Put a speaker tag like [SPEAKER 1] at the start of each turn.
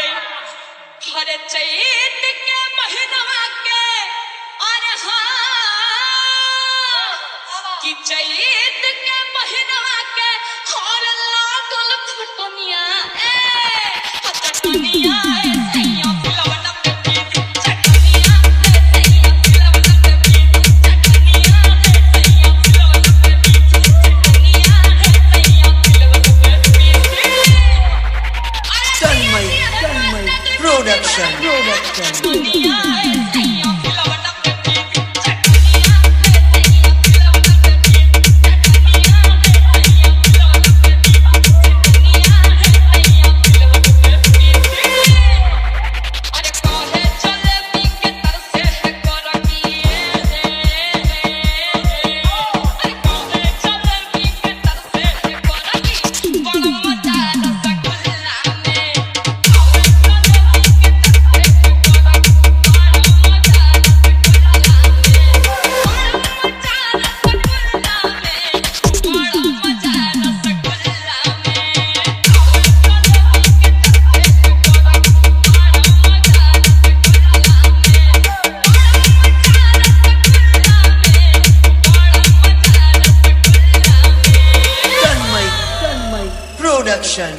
[SPEAKER 1] हरे चैत के महीनवा के अरे हाँ कि चैत के महीनवा के हर लागल खटनिया ए खटनिया ए सैया फिलवना पे पीस चटनिया ए सैया फिलवना पे पीस चटनिया ए सैया फिलवना पे पीस चटनिया ए सैया फिलवना पे पीस
[SPEAKER 2] Tanmay Production
[SPEAKER 1] चटनिया ए सैया फिलवना पे पीस चटनिया
[SPEAKER 2] Production